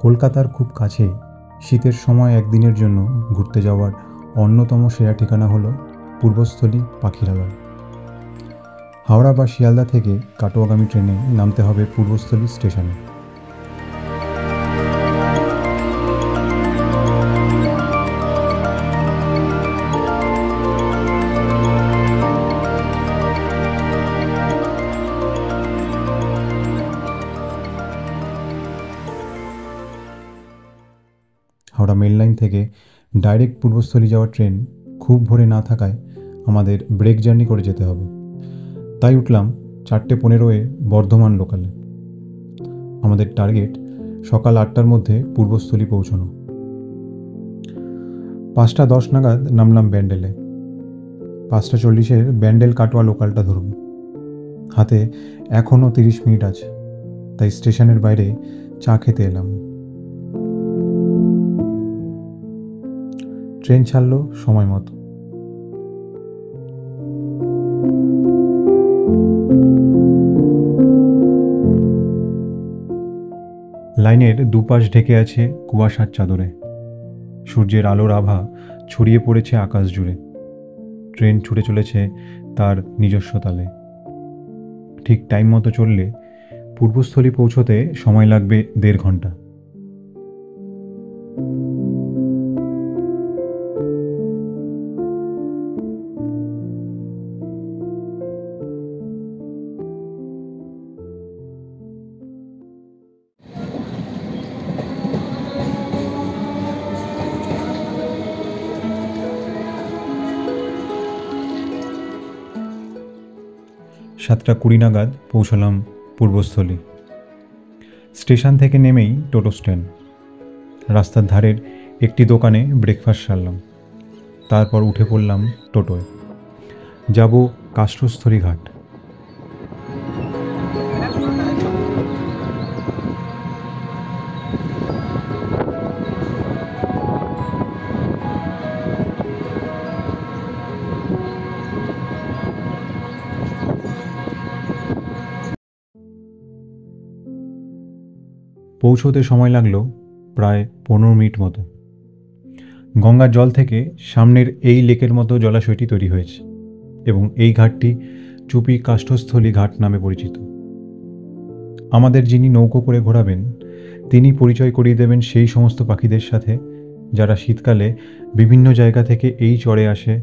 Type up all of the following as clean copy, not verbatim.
কলকাতার খুব কাছে শীতের সময় একদিনের জন্য ঘুরতে যাওয়ার অন্যতম সেরা ঠিকানা হলো পূর্বস্থলী পাখিরালয়। হাওড়া বা শিয়ালদা থেকে কাটোয়াগামী ট্রেনে নামতে হবে পূর্বস্থলী স্টেশনে। হাওড়া মেল লাইন থেকে ডাইরেক্ট পূর্বস্থলী যাওয়ার ট্রেন খুব ভোরে না থাকায় আমাদের ব্রেক জার্নি করে যেতে হবে। তাই উঠলাম 4:15-এ বর্ধমান লোকালে। আমাদের টার্গেট সকাল 8টার মধ্যে পূর্বস্থলী পৌঁছানো। 5:10 নাগাদ নামলাম ব্যান্ডেলে। 5:40-এর ব্যান্ডেল কাটোয়া লোকালটা ধরব। হাতে এখনও 30 মিনিট আছে, তাই স্টেশনের বাইরে চা খেতে এলাম। ট্রেন ছাড়লো সময় মতো। লাইনের দুপাশ ঢেকে আছে কুয়াশার চাদরে। সূর্যের আলোর আভা ছড়িয়ে পড়েছে আকাশ জুড়ে। ট্রেন ছুটে চলেছে তার নিজস্ব তালে। ঠিক টাইম মতো চললে পূর্বস্থলী পৌঁছতে সময় লাগবে 1.5 ঘন্টা। সাতটা 20 নাগাদ পৌঁছলাম পূর্বস্থলী। স্টেশন থেকে নেমেই টোটো স্ট্যান্ড। রাস্তার ধারের একটি দোকানে ব্রেকফাস্ট সারলাম। তারপর উঠে পড়লাম টোটোয়। যাব কাষ্ঠস্থলী ঘাট। পৌঁছতে সময় লাগলো প্রায় 15 মিনিট মতো। গঙ্গার জল থেকে সামনের এই লেকের মতো জলাশয়টি তৈরি হয়েছে এবং এই ঘাটটি চুপি কাষ্ঠস্থলী ঘাট নামে পরিচিত। আমাদের যিনি নৌকো করে ঘোরাবেন তিনি পরিচয় করিয়ে দেবেন সেই সমস্ত পাখিদের সাথে যারা শীতকালে বিভিন্ন জায়গা থেকে এই চরে আসে,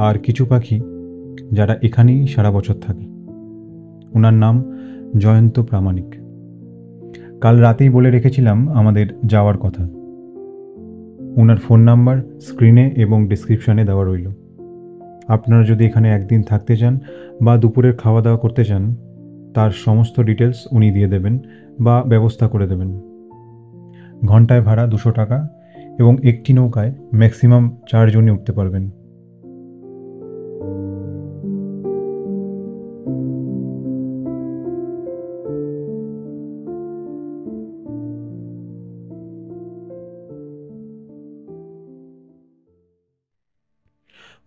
আর কিছু পাখি যারা এখানেই সারা বছর থাকে। ওনার নাম জয়ন্ত প্রামাণিক। কাল রাতেই বলে রেখেছিলাম আমাদের যাওয়ার কথা। ওনার ফোন নাম্বার স্ক্রিনে এবং ডিসক্রিপশানে দেওয়া রইল। আপনারা যদি এখানে একদিন থাকতে চান বা দুপুরের খাওয়া দাওয়া করতে চান, তার সমস্ত ডিটেলস উনি দিয়ে দেবেন বা ব্যবস্থা করে দেবেন। ঘন্টায় ভাড়া 200 টাকা এবং একটি নৌকায় ম্যাক্সিমাম 4 জনই উঠতে পারবেন।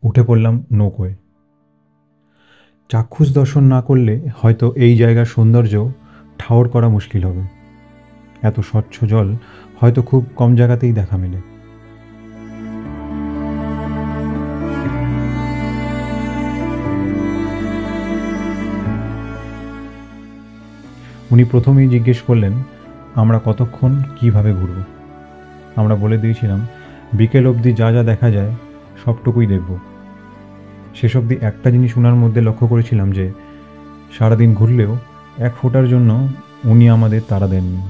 উঠে পড়লাম নৌকোয়। চাক্ষুষ দর্শন না করলে হয়তো এই জায়গার সৌন্দর্য ঠাওর করা মুশকিল হবে। এত স্বচ্ছ জল হয়তো খুব কম জায়গাতেই দেখা মেলে। উনি প্রথমেই জিজ্ঞেস করলেন আমরা কতক্ষণ কিভাবে ঘুরব। আমরা বলে দিয়েছিলাম বিকেল অবধি যা যা দেখা যায় সবটুকুই দেখব। শেষ অবধি একটা জিনিস ওনার মধ্যে লক্ষ্য করেছিলাম যে সারাদিন ঘুরলেও 1 ফোঁটার জন্য উনি আমাদের তাড়া দেননি।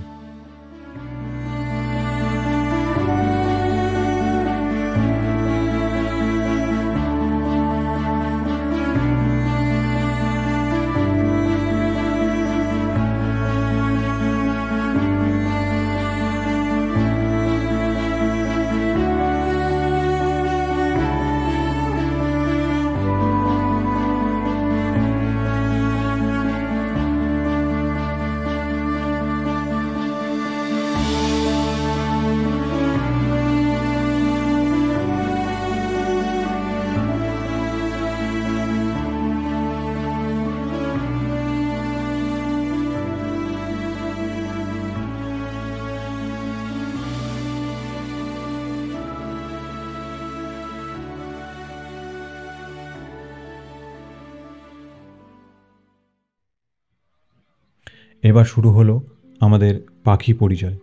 এবার শুরু হলো আমাদের পাখি পরিচয়।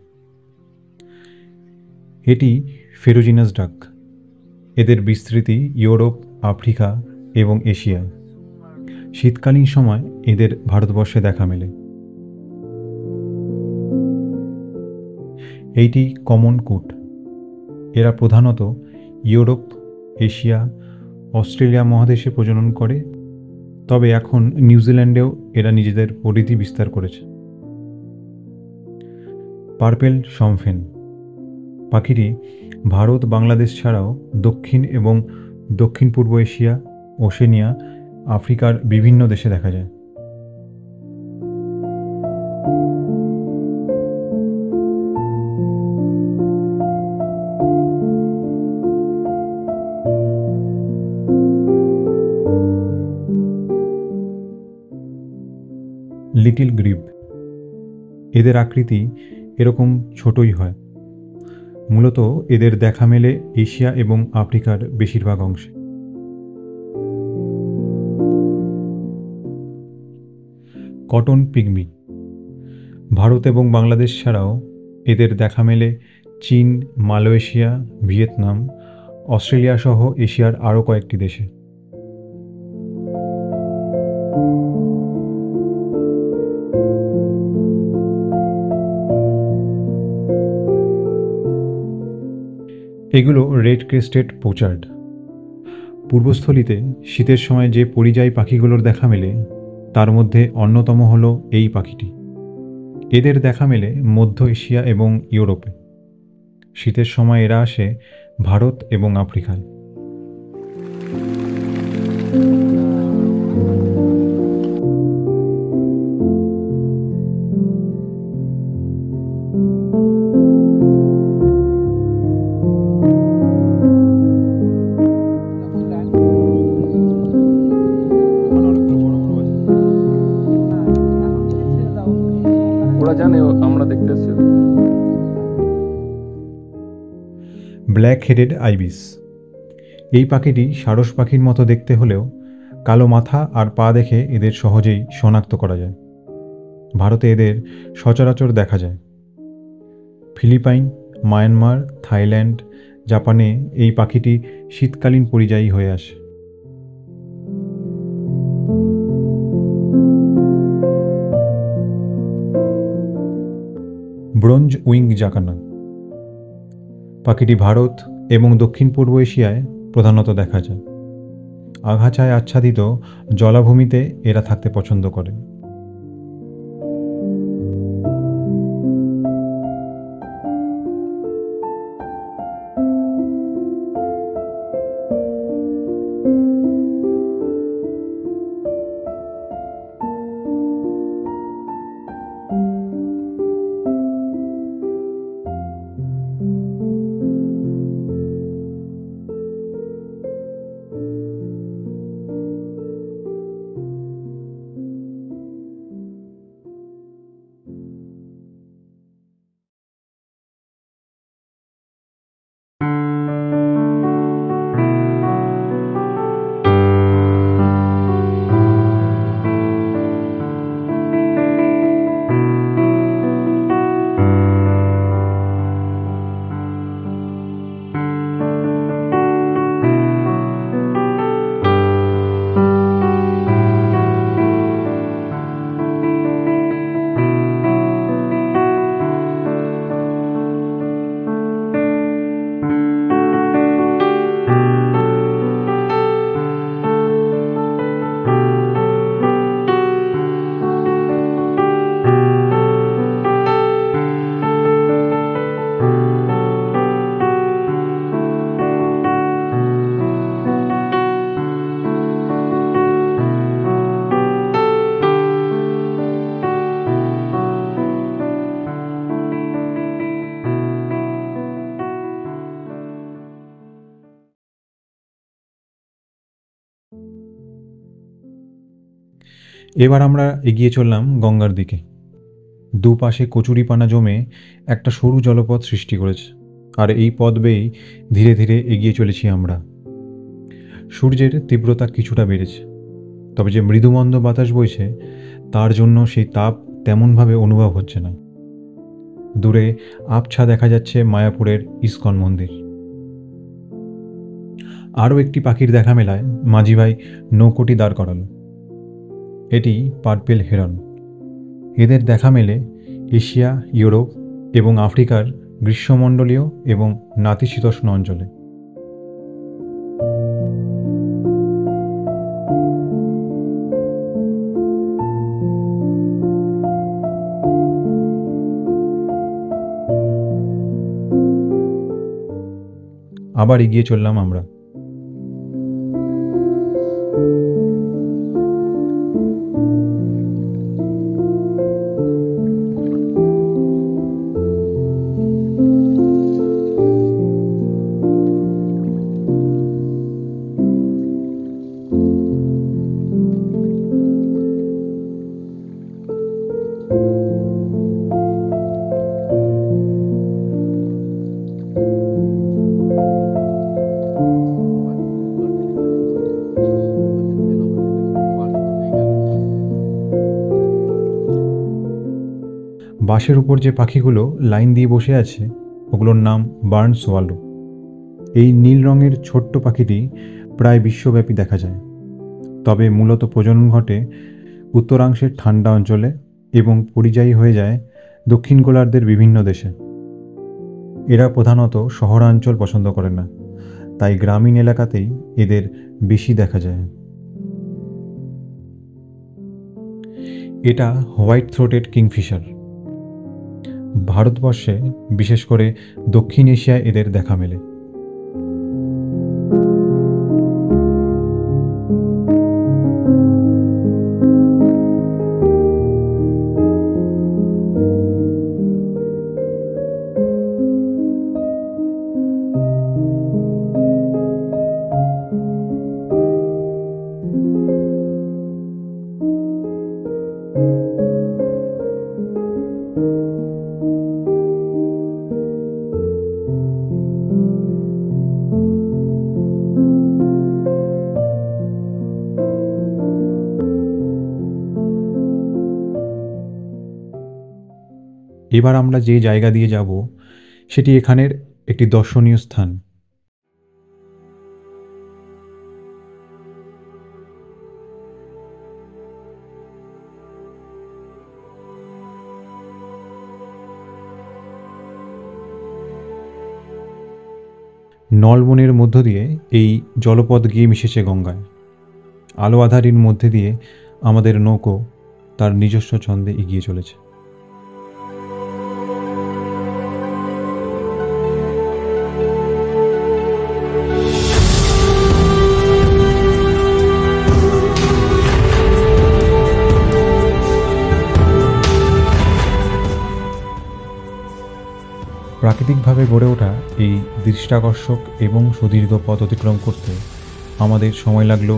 এটি ফেরুজিনাস ডাক। এদের বিস্তৃতি ইউরোপ, আফ্রিকা এবং এশিয়া। শীতকালীন সময় এদের ভারতবর্ষে দেখা মেলে। এইটি কমন কুট। এরা প্রধানত ইউরোপ, এশিয়া, অস্ট্রেলিয়া মহাদেশে প্রজনন করে, তবে এখন নিউজিল্যান্ডেও এরা নিজেদের পরিধি বিস্তার করেছে। পার্পেল সম্ফেন পাখিটি ভারত, বাংলাদেশ ছাড়াও দক্ষিণ এবং দক্ষিণ পূর্ব এশিয়া, ওশেনিয়া, আফ্রিকার বিভিন্ন দেশে দেখা যায়। লিটল গ্রিব, এদের আকৃতি এরকম ছোটই হয়। মূলত এদের দেখা মেলে এশিয়া এবং আফ্রিকার বেশিরভাগ অংশে। কটন পিগমি, ভারত এবং বাংলাদেশ ছাড়াও এদের দেখা মেলে চীন, মালয়েশিয়া, ভিয়েতনাম, অস্ট্রেলিয়া সহ এশিয়ার আরও কয়েকটি দেশে। এগুলো রেড ক্রেস্টেড পোচার্ড। পূর্বস্থলীতে শীতের সময় যে পরিযায়ী পাখিগুলোর দেখা মেলে তার মধ্যে অন্যতম হল এই পাখিটি। এদের দেখা মেলে মধ্য এশিয়া এবং ইউরোপে। শীতের সময় এরা আসে ভারত এবং আফ্রিকায়। ওরা জানে আমরা দেখতে এসেছি। ব্ল্যাক হেডেড আইবিস, এই পাখিটি সারস পাখির মতো দেখতে হলেও কালো মাথা আর পা দেখে এদের সহজেই শনাক্ত করা যায়। ভারতে এদের সচরাচর দেখা যায়। ফিলিপাইন, মায়ানমার, থাইল্যান্ড, জাপানে এই পাখিটি শীতকালীন পরিযায়ী হয়ে আসে। ব্রোঞ্জ উইং জাকানা, পাখিটি ভারত এবং দক্ষিণ পূর্ব এশিয়ায় প্রধানত দেখা যায়। আগাছায় আচ্ছাদিত জলাভূমিতে এরা থাকতে পছন্দ করে। এবার আমরা এগিয়ে চললাম গঙ্গার দিকে। দুপাশে কচুরিপানা জমে একটা সরু জলপথ সৃষ্টি করেছে, আর এই পথ বেয়েই ধীরে ধীরে এগিয়ে চলেছি আমরা। সূর্যের তীব্রতা কিছুটা বেড়েছে, তবে যে মৃদুমন্দ বাতাস বইছে তার জন্য সেই তাপ তেমনভাবে অনুভব হচ্ছে না। দূরে আবছা দেখা যাচ্ছে মায়াপুরের ইস্কন মন্দির। আরও একটি পাখির দেখা মেলায় মাঝিভাই নৌকোটি দাঁড় করালো। এটি পার্পেল হেরন। এদের দেখা মেলে এশিয়া, ইউরোপ এবং আফ্রিকার গ্রীষ্মমণ্ডলীয় এবং নাতিশীতোষ্ণ অঞ্চলে। আবার এগিয়ে চললাম আমরা। বাঁশের উপর যে পাখিগুলো লাইন দিয়ে বসে আছে ওগুলোর নাম বার্ন সোয়ালো। এই নীল রঙের ছোট্ট পাখিটি প্রায় বিশ্বব্যাপী দেখা যায়, তবে মূলত প্রজনন ঘটে উত্তরাংশের ঠান্ডা অঞ্চলে এবং পরিযায়ী হয়ে যায় দক্ষিণ গোলার্ধের বিভিন্ন দেশে। এরা প্রধানত শহরাঞ্চল পছন্দ করে না, তাই গ্রামীণ এলাকাতেই এদের বেশি দেখা যায়। এটা হোয়াইট থ্রোটেড কিংফিশার। ভারতবর্ষে, বিশেষ করে দক্ষিণ এশিয়ায় এদের দেখা মেলে। এবার আমরা যে জায়গা দিয়ে যাব সেটি এখানের একটি দর্শনীয় স্থান। নলবনের মধ্য দিয়ে এই জলপথ গিয়ে মিশেছে গঙ্গায়। আলো আঁধারির মধ্যে দিয়ে আমাদের নৌকো তার নিজস্ব ছন্দে এগিয়ে চলেছে। প্রাকৃতিকভাবে গড়ে ওঠা এই দৃষ্টাকর্ষক এবং সুদীর্ঘ পথ অতিক্রম করতে আমাদের সময় লাগলো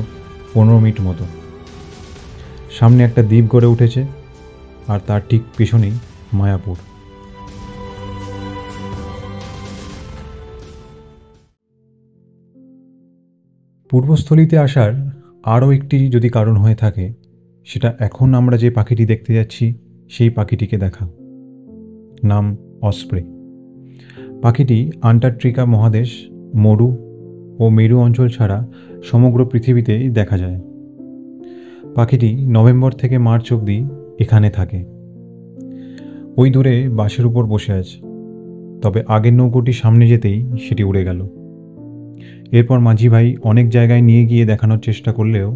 15 মিনিট মতো। সামনে একটা দ্বীপ গড়ে উঠেছে আর তার ঠিক পেছনেই মায়াপুর। পূর্বস্থলীতে আসার আরও একটি যদি কারণ হয়ে থাকে, সেটা এখন আমরা যে পাখিটি দেখতে যাচ্ছি সেই পাখিটিকে দেখা। নাম অসপ্রে। পাখিটি আন্টার্কটিকা মহাদেশ, মরু ও মেরু অঞ্চল ছাড়া সমগ্র পৃথিবীতেই দেখা যায়। পাখিটি নভেম্বর থেকে মার্চ অবধি এখানে থাকে। ওই দূরে বাঁশের উপর বসে আছে, তবে আগের নৌকোটি সামনে যেতেই সেটি উড়ে গেল। এরপর মাঝি ভাই অনেক জায়গায় নিয়ে গিয়ে দেখানোর চেষ্টা করলেও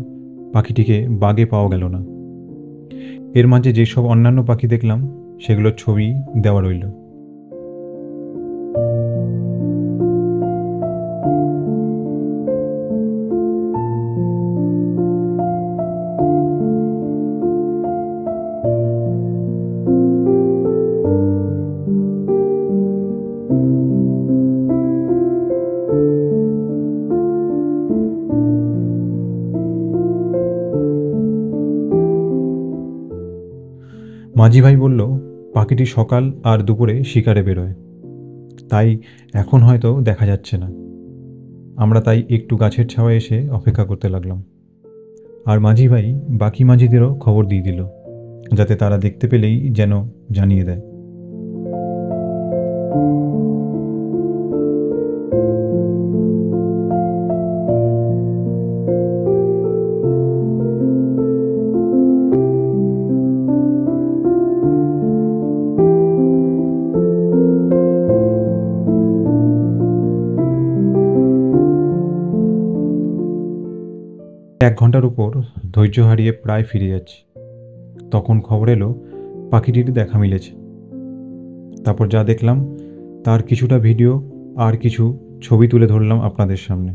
পাখিটিকে বাগে পাওয়া গেল না। এর মাঝে যেসব অন্যান্য পাখি দেখলাম সেগুলোর ছবি দেওয়া রইল। মাঝি ভাই বলল পাখিটি সকাল আর দুপুরে শিকারে বেরোয়, তাই এখন হয়তো দেখা যাচ্ছে না। আমরা তাই একটু গাছের ছাওয়ায় এসে অপেক্ষা করতে লাগলাম। আর মাঝি ভাই বাকি মাঝিদেরও খবর দিয়ে দিল যাতে তারা দেখতে পেলেই যেন জানিয়ে দেয়। এক ঘন্টার উপর ধৈর্য হারিয়ে প্রায় ফিরে যাচ্ছি, তখন খবর এলো পাখিটির দেখা মিলেছে। তারপর যা দেখলাম তার কিছুটা ভিডিও আর কিছু ছবি তুলে ধরলাম আপনাদের সামনে।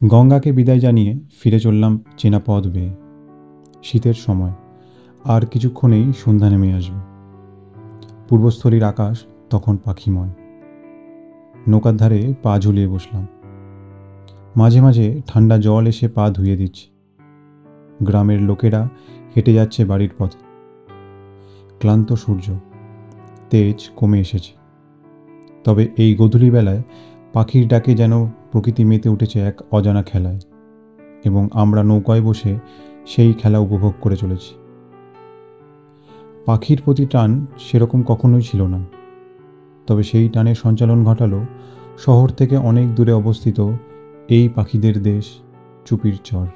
গঙ্গাকে বিদায় জানিয়ে ফিরে চললাম চেনা পথ বেয়ে। শীতের সময়, আর কিছুক্ষণেই সন্ধ্যা নেমে আসবে। পূর্বস্থলীর আকাশ তখন পাখিময়। নৌকার ধারে পা ঝুলিয়ে বসলাম। মাঝে মাঝে ঠান্ডা জল এসে পা ধুয়ে দিচ্ছে। গ্রামের লোকেরা হেঁটে যাচ্ছে বাড়ির পথে। ক্লান্ত সূর্য, তেজ কমে এসেছে। তবে এই গোধূলি বেলায় পাখির ডাকে যেন প্রকৃতি মেতে উঠেছে এক অজানা খেলায়, এবং আমরা নৌকায় বসে সেই খেলা উপভোগ করে চলেছি। পাখির প্রতি টান সেরকম কখনোই ছিল না, তবে সেই টানের সঞ্চালন ঘটালো শহর থেকে অনেক দূরে অবস্থিত এই পাখিদের দেশ চুপির চর।